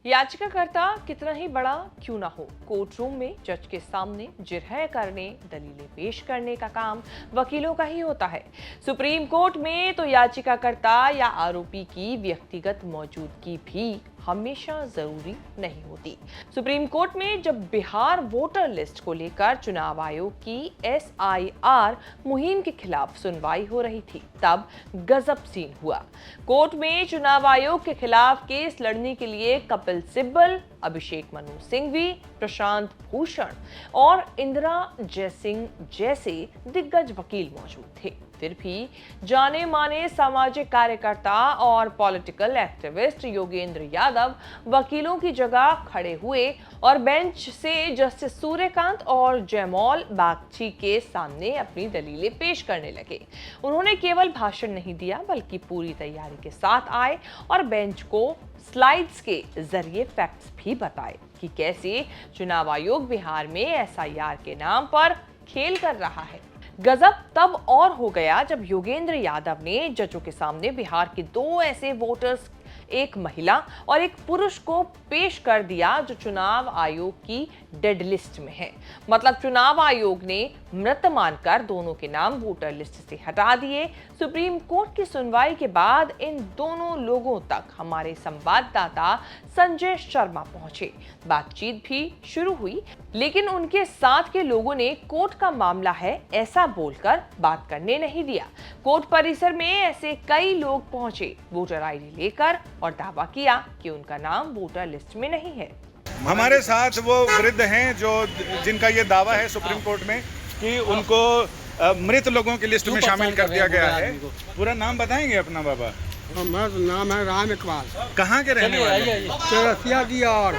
याचिकाकर्ता कितना ही बड़ा क्यों ना हो, कोर्ट रूम में जज के सामने जिरह करने, दलीलें पेश करने का काम वकीलों का ही होता है। सुप्रीम कोर्ट में तो याचिकाकर्ता या आरोपी की व्यक्तिगत मौजूदगी भी हमेशा जरूरी नहीं होती। सुप्रीम कोर्ट में जब बिहार वोटर लिस्ट को लेकर चुनाव आयोग की SIR मुहिम के खिलाफ सुनवाई हो रही थी, तब गजब सीन हुआ। कोर्ट में चुनाव आयोग के खिलाफ केस लड़ने के लिए कपिल सिब्बल, अभिषेक मनु सिंघवी, प्रशांत भूषण और इंदिरा जयसिंह जैसे दिग्गज वकील मौजूद थे। फिर भी जाने माने सामाजिक कार्यकर्ता और पॉलिटिकल एक्टिविस्ट योगेंद्र यादव वकीलों की जगह खड़े हुए और बेंच से जस्टिस सूर्यकांत और जयमौल बागची के सामने अपनी दलीलें पेश करने लगे। उन्होंने केवल भाषण नहीं दिया, बल्कि पूरी तैयारी के साथ आए और बेंच को स्लाइड्स के जरिए फैक्ट्स भी बताए कि कैसे चुनाव आयोग बिहार में SIR के नाम पर खेल कर रहा है। गजब तब और हो गया जब योगेंद्र यादव ने जजों के सामने बिहार के दो ऐसे वोटर्स, एक महिला और एक पुरुष को पेश कर दिया जो चुनाव आयोग की डेड लिस्ट में है। मतलब चुनाव आयोग ने मृत मानकर दोनों के नाम वोटर लिस्ट से हटा दिए। सुप्रीम कोर्ट की सुनवाई के बाद इन दोनों लोगों तक हमारे संवाददाता संजय शर्मा पहुंचे। बातचीत भी शुरू हुई, लेकिन उनके साथ के लोगों ने कोर्ट का मामला है ऐसा बोलकर बात करने नहीं दिया। कोर्ट परिसर में ऐसे कई लोग पहुंचे वोटर ID लेकर और दावा किया कि उनका नाम वोटर लिस्ट में नहीं है। हमारे साथ वो वृद्ध हैं जो जिनका ये दावा है सुप्रीम कोर्ट में कि उनको मृत लोगों की लिस्ट में शामिल कर दिया गया है। पूरा नाम बताएंगे अपना बाबा? हमारा नाम है राम इकबाल। कहाँ के रहने वाले? चरसिया दी और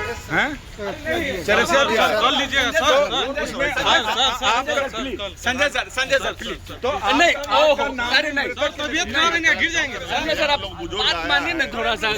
चरसिया दिया। कॉल लीजिएगा सर। उसमें संजय सर प्लीज। तो नहीं, आपका नाम अरे नहीं सर, तबीयत खराब है ना, गिर जाएंगे संजय सर। आप बात मानिए ना, थोड़ा सा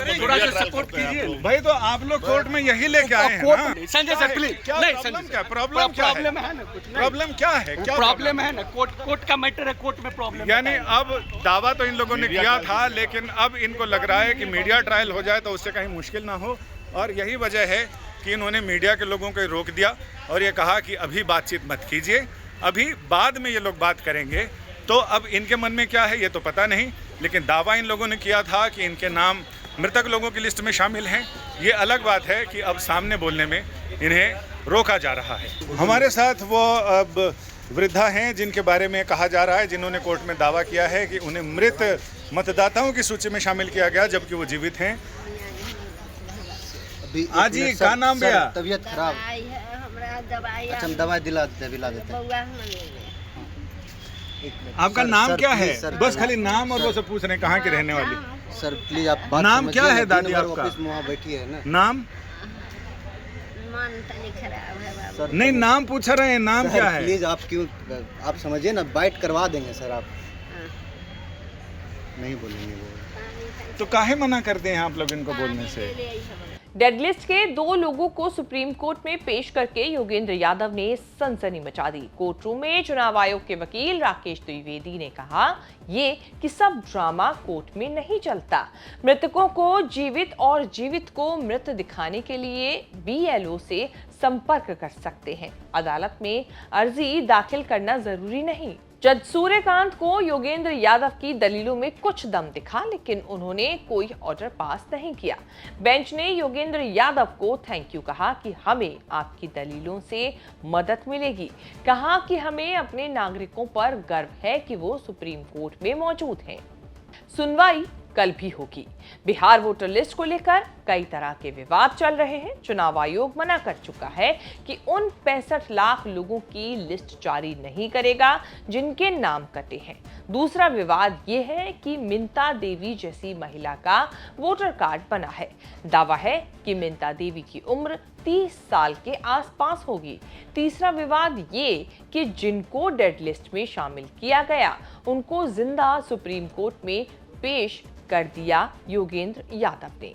सपोर्ट कीजिए। भाई तो आप लोग कोर्ट में यही लेके आए हैं ना? Sanjay sir please. क्या प्रॉब्लम क्या? प्रॉब्लम क्या है? ना कुछ प्रॉब्लम क्या है? क्या प्रॉब्लम है ना, कोर्ट का मैटर है, कोर्ट में प्रॉब्लम। यानी अब दावा तो इन लोगों ने किया था, लेकिन अब इनको लग रहा है कि मीडिया ट्रायल हो जाए तो उससे कहीं मुश्किल ना हो, और यही वजह है कि इन्होंने मीडिया के लोगों को रोक दिया और ये कहा कि अभी बातचीत मत कीजिए, अभी बाद में ये लोग बात करेंगे। तो अब इनके मन में क्या है ये तो पता नहीं, लेकिन दावा इन लोगों ने किया था कि इनके नाम मृतक लोगों की लिस्ट में शामिल हैं। ये अलग बात है कि अब सामने बोलने में इन्हें रोका जा रहा है। हमारे साथ वो अब वृद्धा हैं जिनके बारे में कहा जा रहा है, जिन्होंने कोर्ट में दावा किया है कि उन्हें मृत मतदाताओं की सूची में शामिल किया गया जबकि वो जीवित हैं। हाँ जी, क्या नाम भैया? तबीयत खराब। अच्छा, दवाई दिला देते आपका नाम क्या है? बस खाली नाम और वो सब पूछ रहे हैं कहाँ के रहने वाली। सर प्लीज आप बात नाम क्या है दादी दिन भर आपका? ऑफिस में वहाँ बैठी है ना। नाम सर नहीं, नाम पूछ रहे हैं, नाम क्या है? प्लीज आप क्यों, आप समझिए ना, बाइट करवा देंगे सर। आप नहीं बोलेंगे वो तो काहे मना करते हैं आप लोग इनको बोलने से? डेड लिस्ट के दो लोगों को सुप्रीम कोर्ट में पेश करके योगेंद्र यादव ने सनसनी मचा दी। कोर्ट रूम में चुनाव आयोग के वकील राकेश द्विवेदी ने कहा ये कि सब ड्रामा कोर्ट में नहीं चलता। मृतकों को जीवित और जीवित को मृत दिखाने के लिए BLO से संपर्क कर सकते हैं। अदालत में अर्जी दाखिल करना जरूरी नहीं। जज सूर्यकांत को योगेंद्र यादव की दलीलों में कुछ दम दिखा, लेकिन उन्होंने कोई ऑर्डर पास नहीं किया। बेंच ने योगेंद्र यादव को थैंक यू कहा कि हमें आपकी दलीलों से मदद मिलेगी। कहा कि हमें अपने नागरिकों पर गर्व है कि वो सुप्रीम कोर्ट में मौजूद हैं। सुनवाई कल भी होगी। बिहार वोटर लिस्ट को लेकर कई तरह के विवाद चल रहे हैं। चुनाव आयोग मना कर चुका है कि उन 65 लाख लोगों की लिस्ट जारी नहीं करेगा जिनके नाम कटे हैं। दूसरा विवाद ये है कि मिंता देवी जैसी महिला का वोटर कार्ड बना है। दावा है कि मिंता देवी की उम्र 30 साल के आसपास होगी। तीसरा विवाद ये कि जिनको डेड लिस्ट में शामिल किया गया उनको जिंदा सुप्रीम कोर्ट में पेश कर दिया योगेंद्र यादव ने।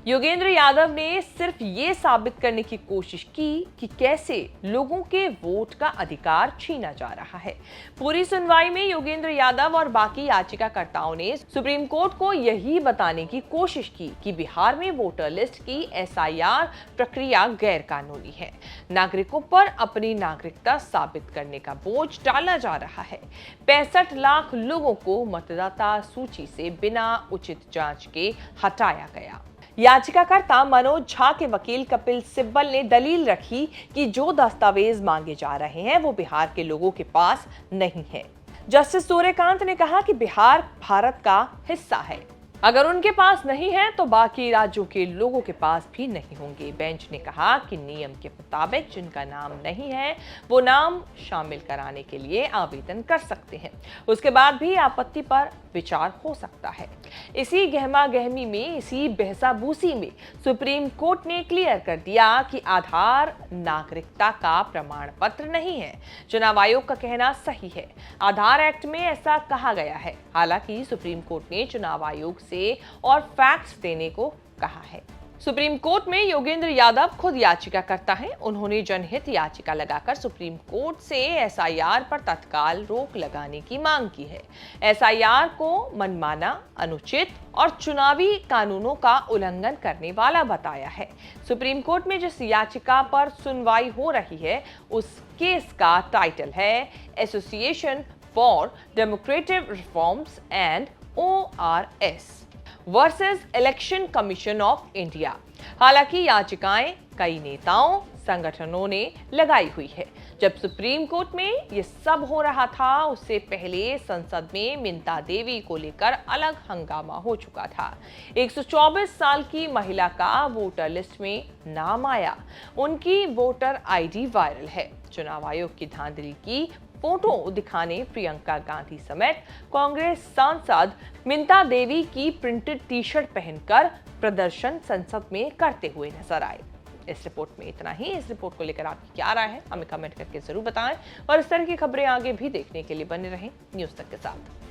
योगेंद्र यादव ने सिर्फ ये साबित करने की कोशिश की कि कैसे लोगों के वोट का अधिकार छीना जा रहा है। पूरी सुनवाई में योगेंद्र यादव और बाकी याचिकाकर्ताओं ने सुप्रीम कोर्ट को यही बताने की कोशिश की कि बिहार में वोटर लिस्ट की SIR प्रक्रिया गैर कानूनी है। नागरिकों पर अपनी नागरिकता साबित करने का बोझ डाला जा रहा है। 65 लाख लोगों को मतदाता सूची से बिना उचित जांच के हटाया गया। याचिकाकर्ता मनोज झा के वकील कपिल सिब्बल ने दलील रखी कि जो दस्तावेज मांगे जा रहे हैं वो बिहार के लोगों के पास नहीं है। जस्टिस सूर्यकांत ने कहा कि बिहार भारत का हिस्सा है, अगर उनके पास नहीं है तो बाकी राज्यों के लोगों के पास भी नहीं होंगे। बेंच ने कहा कि नियम के मुताबिक जिनका नाम नहीं है वो नाम शामिल कराने के लिए आवेदन कर सकते हैं, उसके बाद भी आपत्ति पर विचार हो सकता है। इसी गहमा गहमी में, इसी बहसाबूसी में सुप्रीम कोर्ट ने क्लियर कर दिया कि आधार नागरिकता का प्रमाण पत्र नहीं है। चुनाव आयोग का कहना सही है, आधार एक्ट में ऐसा कहा गया है। हालांकि सुप्रीम कोर्ट ने चुनाव आयोग से और फैक्ट्स देने को कहा है। सुप्रीम कोर्ट में योगेंद्र यादव खुद याचिकाकर्ता हैं। उन्होंने जनहित याचिका लगाकर सुप्रीम कोर्ट से SIR पर तत्काल रोक लगाने की मांग की है। SIR को मनमाना, अनुचित और चुनावी कानूनों का उल्लंघन करने वाला बताया है। सुप्रीम कोर्ट में जिस याचिका पर सुनवाई हो रही है उस केस का टाइटल है association for democratic reforms and ORS versus election commission of India. हालांकि याचिकाएं कई नेताओं, संगठनों ने लगाई हुई है। जब सुप्रीम कोर्ट में ये सब हो रहा था उससे पहले संसद में मिंता देवी को लेकर अलग हंगामा हो चुका था। 124 साल की महिला का वोटर लिस्ट में नाम आया, उनकी वोटर ID वायरल है। चुनाव आयोग की धांधली की फोटो दिखाने प्रियंका गांधी समेत कांग्रेस सांसद मिंता देवी की प्रिंटेड टी-शर्ट पहनकर प्रदर्शन संसद में करते हुए नजर आए। इस रिपोर्ट में इतना ही। इस रिपोर्ट को लेकर आपकी क्या राय है हमें कमेंट करके जरूर बताएं और इस तरह की खबरें आगे भी देखने के लिए बने रहें न्यूज़ तक के साथ।